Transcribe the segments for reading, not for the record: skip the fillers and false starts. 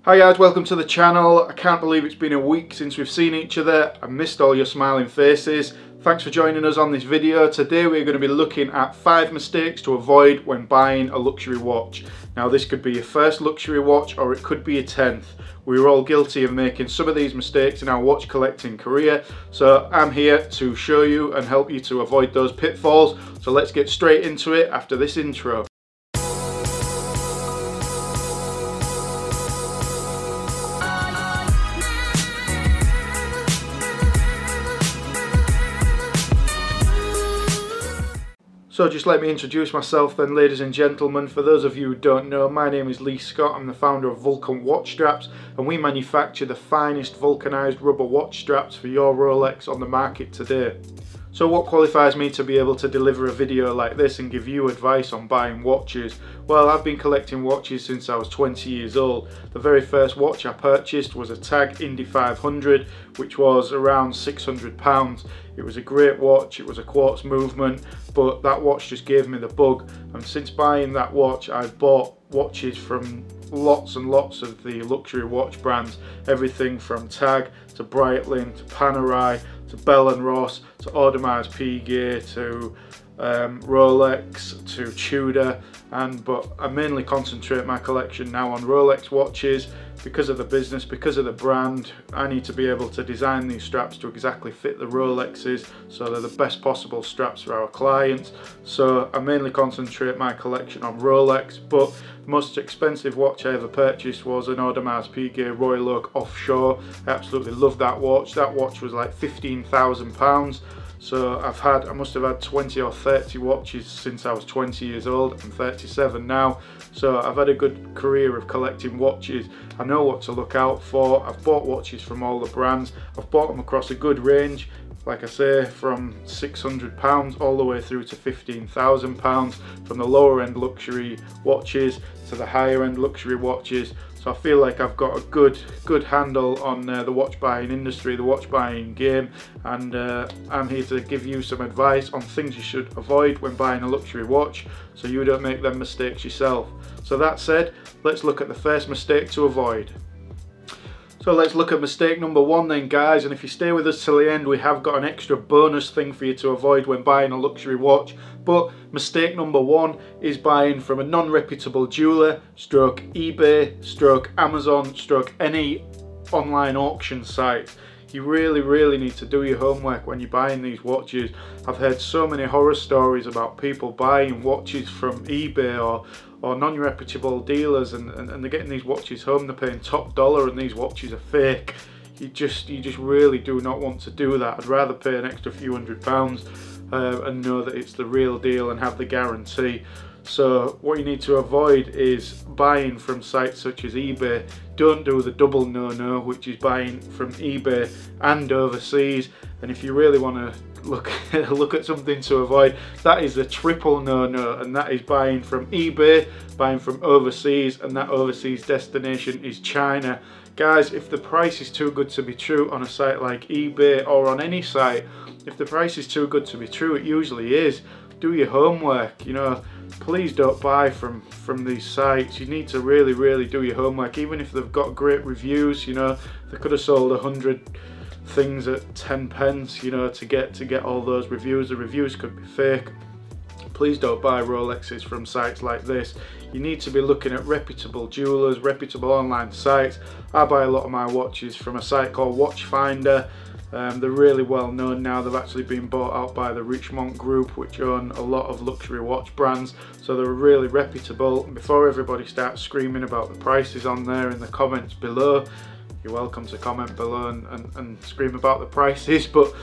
Hi guys, welcome to the channel. I can't believe it's been a week since we've seen each other. I missed all your smiling faces. Thanks for joining us on this video. Today we're going to be looking at 5 mistakes to avoid when buying a luxury watch. Now this could be your first luxury watch or it could be your 10th. We were all guilty of making some of these mistakes in our watch collecting career. So I'm here to show you and help you to avoid those pitfalls. So let's get straight into it after this intro. So just let me introduce myself then, ladies and gentlemen. For those of you who don't know, my name is Lee Scott. I'm the founder of Vulcan Watch Straps, and we manufacture the finest vulcanized rubber watch straps for your Rolex on the market today. So what qualifies me to be able to deliver a video like this and give you advice on buying watches? Well, I've been collecting watches since I was 20 years old. The very first watch I purchased was a Tag Indy 500, which was around £600. It was a great watch, it was a quartz movement, but that watch just gave me the bug. And since buying that watch, I've bought watches from lots and lots of the luxury watch brands. Everything from Tag to Breitling to Panerai to Bell & Ross to Audemars Piguet to Rolex to Tudor, but I mainly concentrate my collection now on Rolex watches because of the business, because of the brand. I need to be able to design these straps to exactly fit the Rolexes, so they're the best possible straps for our clients. So I mainly concentrate my collection on Rolex, but the most expensive watch I ever purchased was an Audemars Piguet Royal Oak Offshore. I absolutely love that watch. That watch was like £15,000. So I must have had 20 or 30 watches since I was 20 years old. I'm 37 now, so I've had a good career of collecting watches. I know what to look out for. I've bought watches from all the brands. I've bought them across a good range, like I say, from £600 all the way through to £15,000, from the lower end luxury watches to the higher end luxury watches. So I feel like I've got a good handle on the watch buying industry, the watch buying game, and I'm here to give you some advice on things you should avoid when buying a luxury watch so you don't make them mistakes yourself. So that said, let's look at the first mistake to avoid. So let's look at mistake number 1 then, guys, and if you stay with us till the end, we have got an extra bonus thing for you to avoid when buying a luxury watch. But mistake number 1 is buying from a non-reputable jeweler, stroke eBay, stroke Amazon, stroke any online auction site. You really need to do your homework when you're buying these watches. I've heard so many horror stories about people buying watches from eBay or non-reputable dealers, and they're getting these watches home, they're paying top dollar and these watches are fake. You just really do not want to do that. I'd rather pay an extra few £100 and know that it's the real deal and have the guarantee. So what you need to avoid is buying from sites such as eBay. Don't do the double no-no, which is buying from eBay and overseas. And if you really want to look at something to avoid, that is the triple no-no, and that is buying from eBay, buying from overseas, and that overseas destination is China. Guys, if the price is too good to be true on a site like eBay or on any site, if the price is too good to be true, it usually is. Do your homework, you know. Please don't buy from these sites. You need to really do your homework. Even if they've got great reviews, you know, they could have sold 100 things at 10 pence, you know, to get all those reviews. The reviews could be fake. Please don't buy Rolexes from sites like this. You need to be looking at reputable jewelers, reputable online sites. I buy a lot of my watches from a site called Watchfinder. They're really well known now. They've actually been bought out by the Richemont Group, which own a lot of luxury watch brands, so they're really reputable. Before everybody starts screaming about the prices on there in the comments below, you're welcome to comment below and scream about the prices, but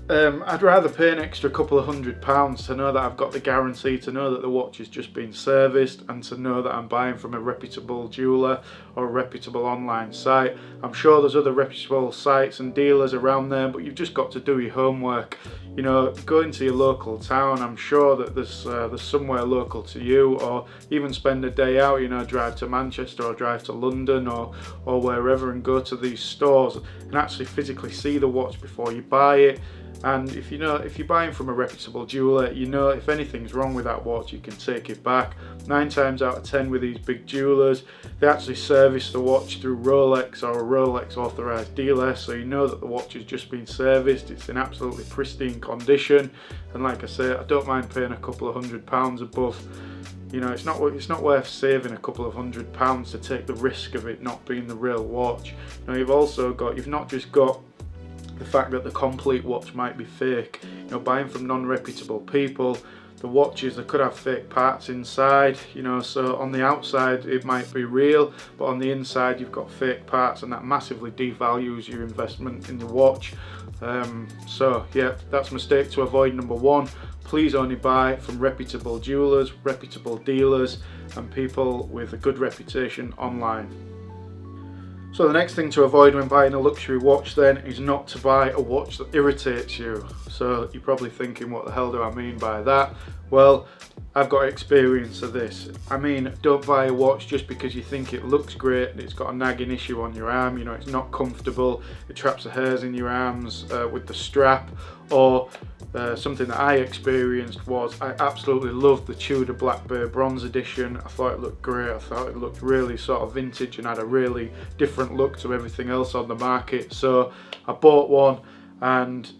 I'd rather pay an extra couple of £100 to know that I've got the guarantee, to know that the watch has just been serviced, and to know that I'm buying from a reputable jeweler or a reputable online site. I'm sure there's other reputable sites and dealers around there, but you've just got to do your homework. You know, go into your local town. I'm sure that there's somewhere local to you, or even spend a day out, you know, drive to Manchester or drive to London or wherever, and go to these stores and actually physically see the watch before you buy it. And if you're buying from a reputable jeweler, you know if anything's wrong with that watch, you can take it back. 9 times out of 10 with these big jewelers, they actually service the watch through Rolex or a Rolex authorized dealer, so you know that the watch has just been serviced, it's in absolutely pristine condition. And like I say, I don't mind paying a couple of £100 above. You know, it's not worth saving a couple of £100 to take the risk of it not being the real watch. Now you've not just got the fact that the complete watch might be fake. You know, buying from non-reputable people, the watches, they could have fake parts inside, you know, so on the outside it might be real, but on the inside you've got fake parts, and that massively devalues your investment in the watch. So yeah, that's a mistake to avoid. Number 1, please only buy from reputable jewelers, reputable dealers, and people with a good reputation online. So the next thing to avoid when buying a luxury watch then is not to buy a watch that irritates you. So you're probably thinking, what the hell do I mean by that? Well, I've got experience of this. I mean, don't buy a watch just because you think it looks great and it's got a nagging issue on your arm. You know, it's not comfortable, it traps the hairs in your arms with the strap. Or something that I experienced was, I absolutely loved the Tudor Black Bay Bronze Edition. I thought it looked great, I thought it looked really sort of vintage and had a really different look to everything else on the market. So I bought one and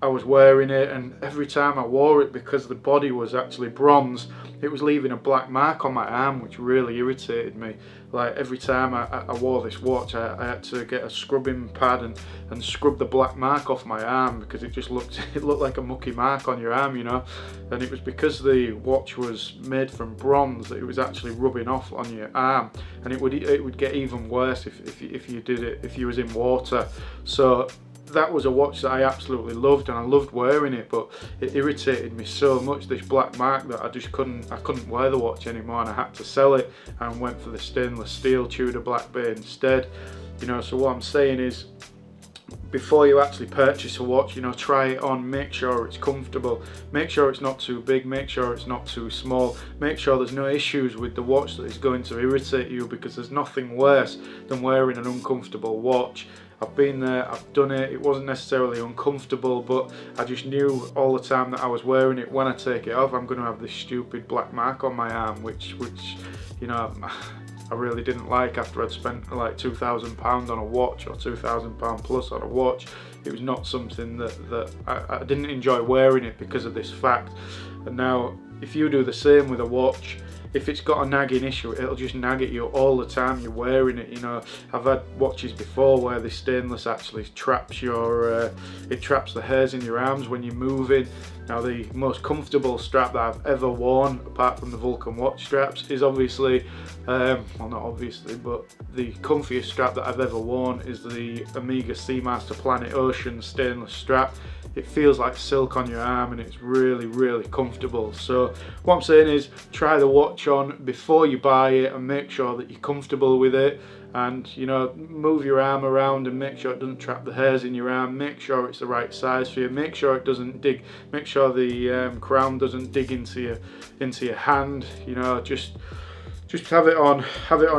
I was wearing it, and every time I wore it, because the body was actually bronze, it was leaving a black mark on my arm, which really irritated me. Like every time I wore this watch, I had to get a scrubbing pad and scrub the black mark off my arm, because it just looked like a mucky mark on your arm, you know. And it was because the watch was made from bronze that it was actually rubbing off on your arm, and it would get even worse if you was in water. So that was a watch that I absolutely loved, and I loved wearing it, but it irritated me so much, this black mark, that I couldn't wear the watch anymore, and I had to sell it and went for the stainless steel Tudor Black Bay instead. You know, so what I'm saying is, before you actually purchase a watch, you know, try it on, make sure it's comfortable, make sure it's not too big, make sure it's not too small, make sure there's no issues with the watch that is going to irritate you, because there's nothing worse than wearing an uncomfortable watch. I've been there, I've done it, it wasn't necessarily uncomfortable, but I just knew all the time that I was wearing it, when I take it off, I'm going to have this stupid black mark on my arm, which you know, I really didn't like after I'd spent like £2,000 on a watch, or £2,000 plus on a watch. It was not something that I didn't enjoy wearing it because of this fact. And now, if you do the same with a watch, if it's got a nagging issue, it'll just nag at you all the time you're wearing it. You know, I've had watches before where the stainless actually traps it traps the hairs in your arms when you're moving. Now, the most comfortable strap that I've ever worn, apart from the Vulcan Watch Straps, is obviously, well, not obviously, but the comfiest strap that I've ever worn is the Omega Seamaster Planet Ocean stainless strap. It feels like silk on your arm, and it's really, really comfortable. So what I'm saying is, try the watch on before you buy it and make sure that you're comfortable with it. And, you know, move your arm around and make sure it doesn't trap the hairs in your arm, make sure it's the right size for you, make sure it doesn't dig, make sure the crown doesn't dig into your hand. You know, just have it on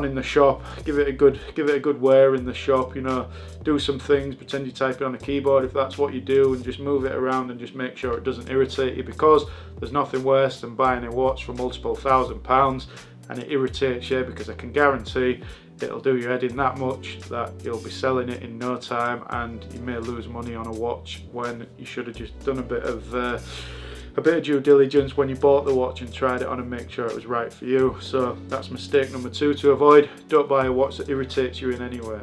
in the shop, give it a good wear in the shop. You know, do some things, pretend you're typing on a keyboard if that's what you do, and just move it around and just make sure it doesn't irritate you, because there's nothing worse than buying a watch for multiple £1,000s and it irritates you, because I can guarantee it'll do your head in that much that you'll be selling it in no time, and you may lose money on a watch when you should have just done a bit of due diligence when you bought the watch and tried it on and make sure it was right for you. So that's mistake number 2 to avoid. Don't buy a watch that irritates you in any way.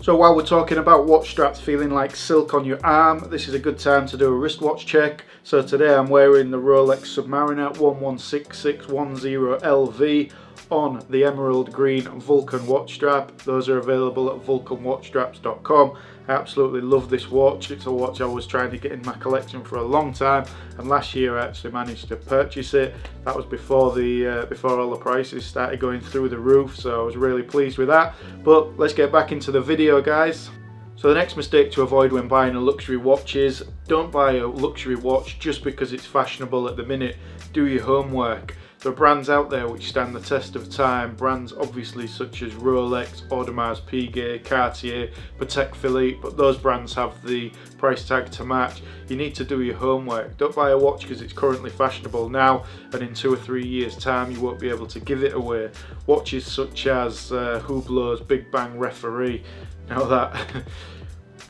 So while we're talking about watch straps feeling like silk on your arm, this is a good time to do a wristwatch check. So today I'm wearing the Rolex Submariner 116610LV on the emerald green Vulcan watch strap. Those are available at vulcanwatchstraps.com. I absolutely love this watch. It's a watch I was trying to get in my collection for a long time, and last year I actually managed to purchase it. That was before all the prices started going through the roof, so I was really pleased with that. But let's get back into the video, guys. So the next mistake to avoid when buying a luxury watch is, don't buy a luxury watch just because it's fashionable at the minute. Do your homework. There are brands out there which stand the test of time, brands obviously such as Rolex, Audemars Piguet, Cartier, Patek Philippe, but those brands have the price tag to match. You need to do your homework. Don't buy a watch because it's currently fashionable now and in 2 or 3 years time you won't be able to give it away. Watches such as Hublot's Big Bang Referee, now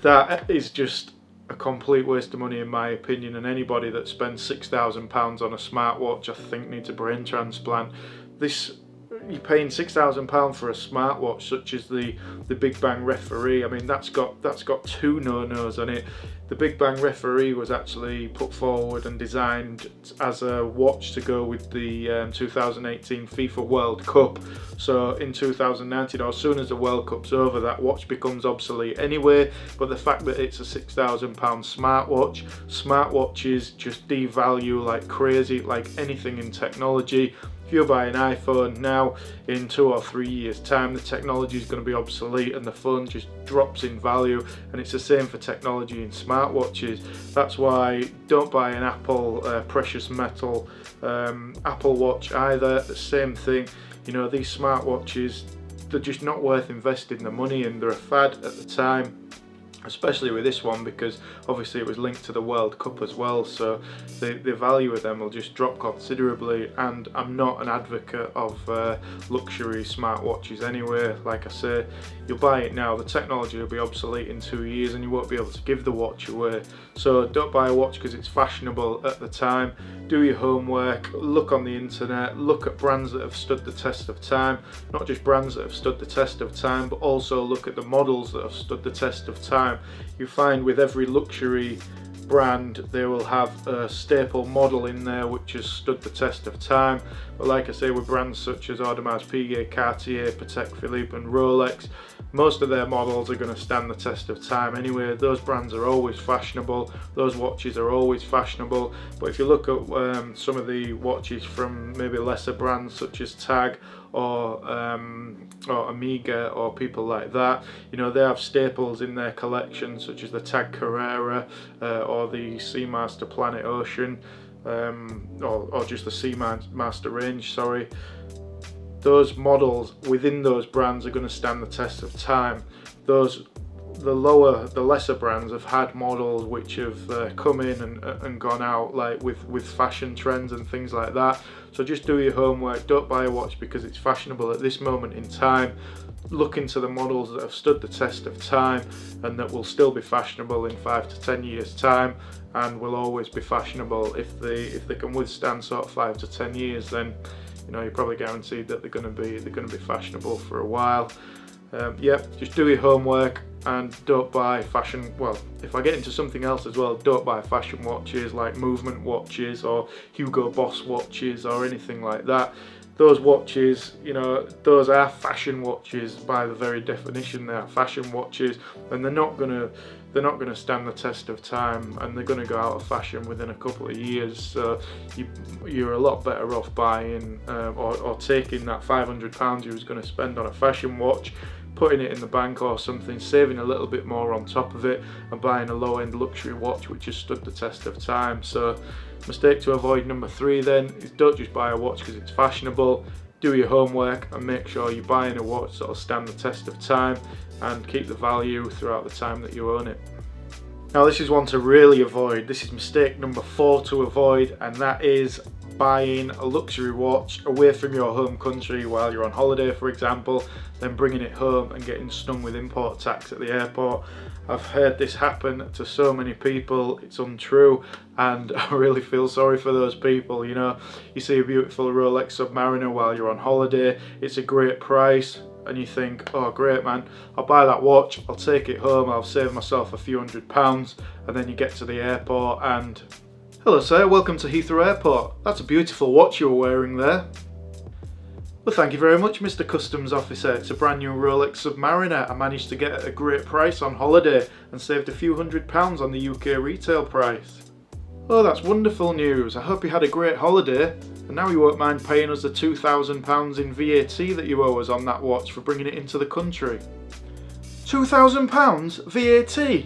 that is just a complete waste of money in my opinion, and anybody that spends £6,000 on a smartwatch I think needs a brain transplant. You're paying £6,000 for a smartwatch such as the Big Bang Referee. I mean, that's got 2 no-nos on it. The Big Bang Referee was actually put forward and designed as a watch to go with the 2018 FIFA World Cup. So in 2019, or as soon as the World Cup's over, that watch becomes obsolete anyway. But the fact that it's a £6,000 smartwatches just devalue like crazy, like anything in technology. If you buy an iPhone now, in 2 or 3 years time the technology is going to be obsolete and the phone just drops in value, and it's the same for technology in smartwatches. That's why don't buy an Apple precious metal Apple Watch either. The same thing, you know, these smartwatches, they're just not worth investing the money in. They're a fad at the time, especially with this one because obviously it was linked to the World Cup as well, so the value of them will just drop considerably. And I'm not an advocate of luxury smartwatches anyway. Like I say, you'll buy it now, the technology will be obsolete in 2 years and you won't be able to give the watch away. So don't buy a watch because it's fashionable at the time. Do your homework, look on the internet, look at brands that have stood the test of time, not just brands that have stood the test of time, but also look at the models that have stood the test of time. You find with every luxury brand they will have a staple model in there which has stood the test of time, but like I say, with brands such as Audemars Piguet, Cartier, Patek Philippe and Rolex, most of their models are going to stand the test of time anyway. Those brands are always fashionable, those watches are always fashionable. But if you look at some of the watches from maybe lesser brands such as Tag or Omega or people like that, you know, they have staples in their collection such as the Tag Heuer or the Seamaster Planet Ocean, or just the Seamaster range, sorry. Those models within those brands are going to stand the test of time. The lesser brands have had models which have come in and gone out, like with fashion trends and things like that. So just do your homework. Don't buy a watch because it's fashionable at this moment in time. Look into the models that have stood the test of time and that will still be fashionable in 5 to 10 years time, and will always be fashionable. If they can withstand sort of 5 to 10 years, then you know, you're probably guaranteed that they're going to be fashionable for a while. Yep, just do your homework and don't buy fashion. Well, if I get into something else as well, don't buy fashion watches like movement watches or Hugo Boss watches or anything like that. Those watches, you know, those are fashion watches by the very definition. They are fashion watches, and they're not gonna stand the test of time, and they're gonna go out of fashion within a couple of years. So you're a lot better off buying or taking that £500 you was going to spend on a fashion watch, putting it in the bank or something, saving a little bit more on top of it, and buying a low-end luxury watch which has stood the test of time. So mistake to avoid number 3 then is don't just buy a watch because it's fashionable. Do your homework and make sure you're buying a watch that will stand the test of time and keep the value throughout the time that you own it. Now this is one to really avoid. This is mistake number 4 to avoid, and that is buying a luxury watch away from your home country while you're on holiday, for example, then bringing it home and getting stung with import tax at the airport. I've heard this happen to so many people, it's untrue, and I really feel sorry for those people. You know, you see a beautiful Rolex Submariner while you're on holiday, it's a great price, and you think, oh great man, I'll buy that watch, I'll take it home, I'll save myself a few £100, and then you get to the airport and, hello sir, welcome to Heathrow Airport. That's a beautiful watch you were wearing there. Well, thank you very much, Mr. Customs Officer. It's a brand new Rolex Submariner. I managed to get it at a great price on holiday and saved a few £100 on the UK retail price. Oh, that's wonderful news. I hope you had a great holiday, and now you won't mind paying us the £2,000 in VAT that you owe us on that watch for bringing it into the country. £2,000 VAT?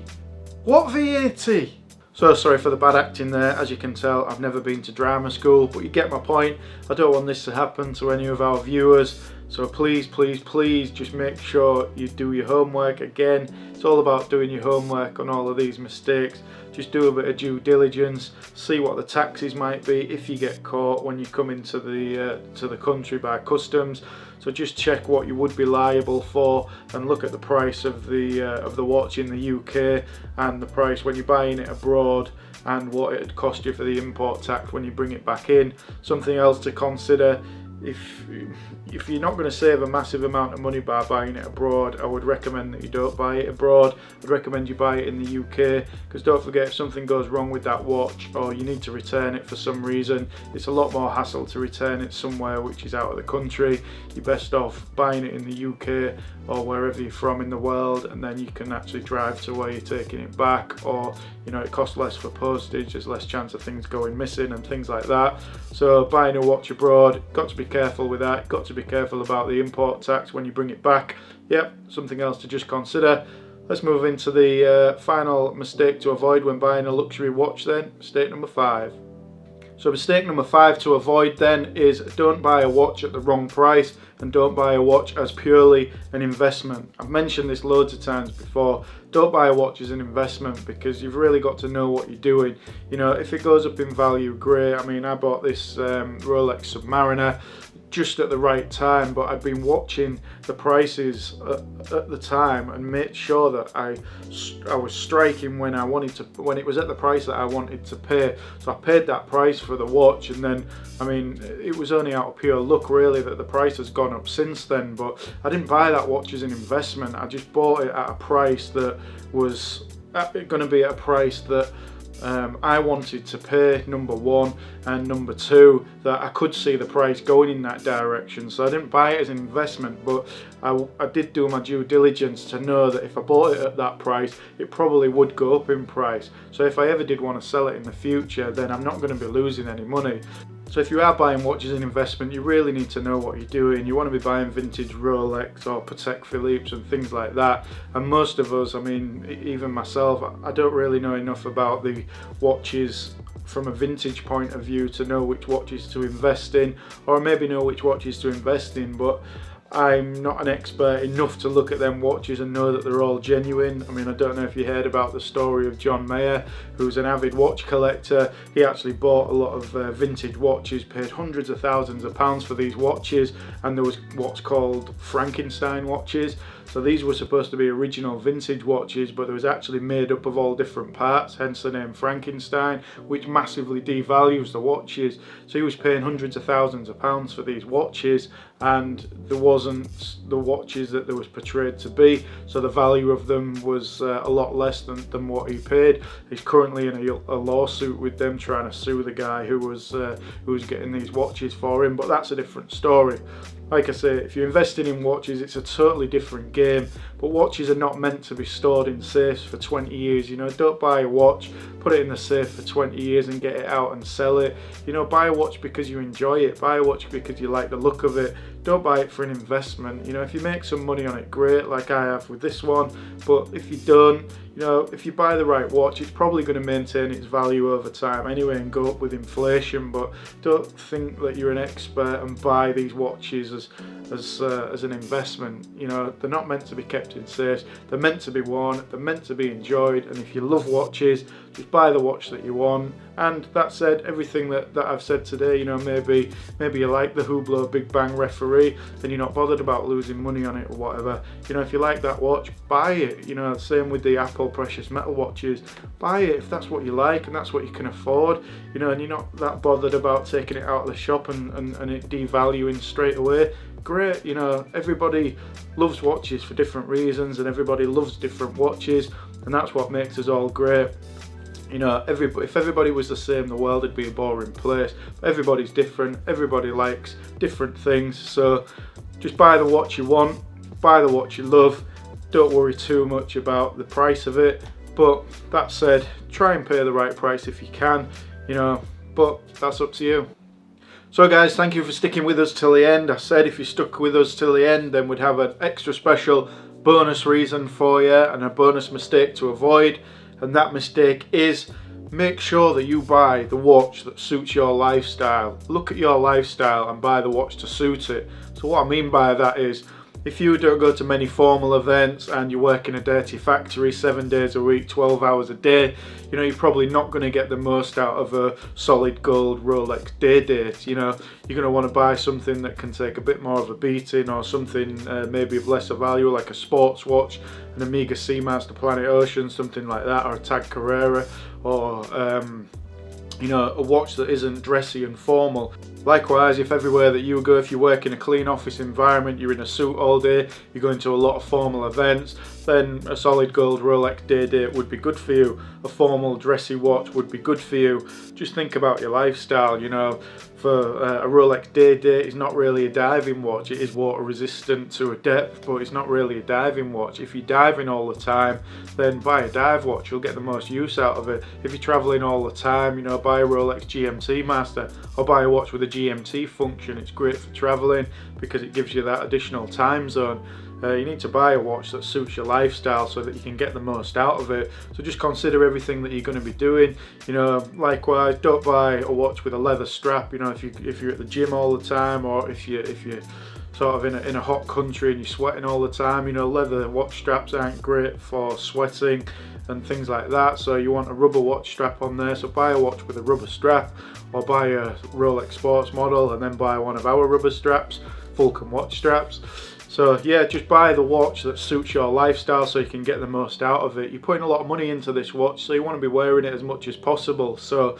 What VAT? So sorry for the bad acting there. As you can tell, I've never been to drama school, but you get my point. I don't want this to happen to any of our viewers. So please, please, please just make sure you do your homework. Again, it's all about doing your homework on all of these mistakes. Just do a bit of due diligence, see what the taxes might be if you get caught when you come into the country by customs. So just check what you would be liable for and look at the price of the watch in the UK and the price when you're buying it abroad and what it'd cost you for the import tax when you bring it back in. Something else to consider: if you're not going to save a massive amount of money by buying it abroad, I would recommend that you don't buy it abroad. I'd recommend you buy it in the UK, because don't forget, if something goes wrong with that watch or you need to return it for some reason, it's a lot more hassle to return it somewhere which is out of the country. You're best off buying it in the UK or wherever you're from in the world, and then you can actually drive to where you're taking it back, or you know, it costs less for postage, there's less chance of things going missing and things like that. So buying a watch abroad, got to be careful with that, got to be careful about the import tax when you bring it back. Yep, something else to just consider. Let's move into the final mistake to avoid when buying a luxury watch then, mistake number 5. So mistake number 5 to avoid then is don't buy a watch at the wrong price, and don't buy a watch as purely an investment. I've mentioned this loads of times before. Don't buy a watch as an investment, because you've really got to know what you're doing. You know, if it goes up in value, great. I mean, I bought this Rolex Submariner just at the right time, but I'd been watching the prices at the time and made sure that I was striking when it was at the price that I wanted to pay. So I paid that price for the watch, and then, I mean, it was only out of pure luck really that the price has gone up since then. But I didn't buy that watch as an investment. I just bought it at a price that was going to be at a price that I wanted to pay, number one, and number two, that I could see the price going in that direction. So I didn't buy it as an investment, but I did do my due diligence to know that if I bought it at that price, it probably would go up in price. So if I ever did want to sell it in the future, then I'm not going to be losing any money. So if you are buying watches as an investment, you really need to know what you're doing. You want to be buying vintage Rolex or Patek Philippes and things like that. And most of us, I mean, even myself, I don't really know enough about the watches from a vintage point of view to know which watches to invest in, or maybe know which watches to invest in, but I'm not an expert enough to look at them watches and know that they're all genuine. I mean, I don't know if you heard about the story of John Mayer, who's an avid watch collector. He actually bought a lot of vintage watches, paid hundreds of thousands of pounds for these watches, and there was what's called Frankenstein watches. So these were supposed to be original vintage watches, but they was actually made up of all different parts, hence the name Frankenstein, which massively devalues the watches. So he was paying hundreds of thousands of pounds for these watches, and there wasn't the watches that there was portrayed to be, so the value of them was a lot less than what he paid. He's currently in a lawsuit with them, trying to sue the guy who was getting these watches for him, but that's a different story. Like I say, if you're investing in watches, it's a totally different game, but watches are not meant to be stored in safes for 20 years. You know, don't buy a watch, put it in the safe for 20 years and get it out and sell it. You know, buy a watch because you enjoy it, buy a watch because you like the look of it. Don't buy it for an investment. You know, if you make some money on it, great, like I have with this one, but if you don't, you know, if you buy the right watch, it's probably going to maintain its value over time anyway and go up with inflation. But don't think that you're an expert and buy these watches as an investment. You know, they're not meant to be kept in safes. They're meant to be worn. They're meant to be enjoyed. And if you love watches, just buy the watch that you want. And that said, everything that I've said today, you know, maybe you like the Hublot Big Bang Referee and you're not bothered about losing money on it or whatever. You know, if you like that watch, buy it. You know, same with the Apple precious metal watches. Buy it if that's what you like and that's what you can afford. You know, and you're not that bothered about taking it out of the shop and it devaluing straight away. Great, you know, everybody loves watches for different reasons and everybody loves different watches, and that's what makes us all great. You know, if everybody was the same, the world would be a boring place. But everybody's different, everybody likes different things, so just buy the watch you want, buy the watch you love, don't worry too much about the price of it. But that said, try and pay the right price if you can, you know, but that's up to you. So guys, thank you for sticking with us till the end. I said if you stuck with us till the end, then we'd have an extra special bonus reason for you and a bonus mistake to avoid. And that mistake is Make sure that you buy the watch that suits your lifestyle. Look at your lifestyle and buy the watch to suit it. So what I mean by that is, if you don't go to many formal events and you work in a dirty factory 7 days a week, 12 hours a day, you know, you're probably not going to get the most out of a solid gold Rolex day date. You know, you're going to want to buy something that can take a bit more of a beating, or something maybe of lesser value, like a sports watch, an Omega Seamaster Planet Ocean, something like that, or a Tag Heuer, or you know, a watch that isn't dressy and formal. Likewise, if everywhere that you go, if you work in a clean office environment, you're in a suit all day, you're going to a lot of formal events, then a solid gold Rolex day date would be good for you. A formal dressy watch would be good for you. Just think about your lifestyle, you know. For a Rolex day date is not really a diving watch. It is water resistant to a depth, but it's not really a diving watch. If you're diving all the time, then buy a dive watch. You'll get the most use out of it. If you're traveling all the time, you know, buy a Rolex GMT Master, or buy a watch with a GMT function. It's great for traveling because it gives you that additional time zone. You need to buy a watch that suits your lifestyle so that you can get the most out of it. So just consider everything that you're going to be doing. You know, likewise, don't buy a watch with a leather strap. You know, if you're at the gym all the time, or if you're sort of in a hot country and you're sweating all the time, you know, leather watch straps aren't great for sweating and things like that. So you want a rubber watch strap on there. So buy a watch with a rubber strap, or buy a Rolex sports model and then buy one of our rubber straps, Vulcan Watch Straps. So yeah, just buy the watch that suits your lifestyle so you can get the most out of it. You're putting a lot of money into this watch, so you want to be wearing it as much as possible. So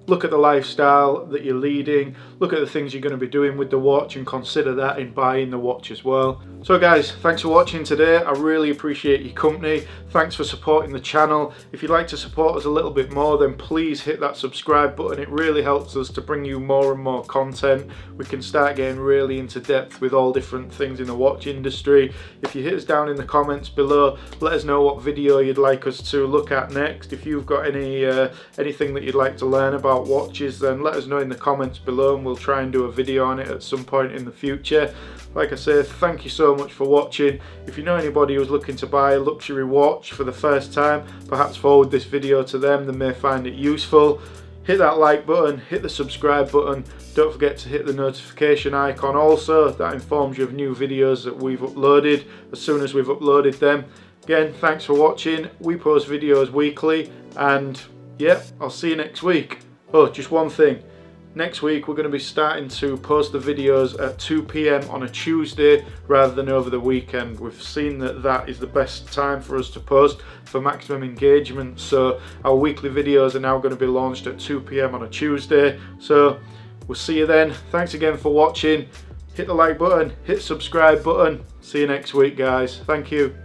look at the lifestyle that you're leading, look at the things you're going to be doing with the watch, and consider that in buying the watch as well. So guys, thanks for watching today. I really appreciate your company. Thanks for supporting the channel. If you'd like to support us a little bit more, then please hit that subscribe button. It really helps us to bring you more and more content. We can start getting really into depth with all different things in the watch industry. If you hit us down in the comments below, let us know what video you'd like us to look at next. If you've got anything that you'd like to learn about watches, then let us know in the comments below, and we'll try and do a video on it at some point in the future. Like I say, thank you so much for watching. If you know anybody who's looking to buy a luxury watch for the first time, perhaps forward this video to them. They may find it useful. Hit that like button, hit the subscribe button. Don't forget to hit the notification icon also. That informs you of new videos that we've uploaded as soon as we've uploaded them. Again, thanks for watching. We post videos weekly, and yeah, I'll see you next week. Oh, just one thing. Next week we're going to be starting to post the videos at 2 PM on a Tuesday rather than over the weekend. We've seen that that is the best time for us to post for maximum engagement. So our weekly videos are now going to be launched at 2 PM on a Tuesday. So we'll see you then. Thanks again for watching. Hit the like button, hit subscribe button. See you next week, guys. Thank you.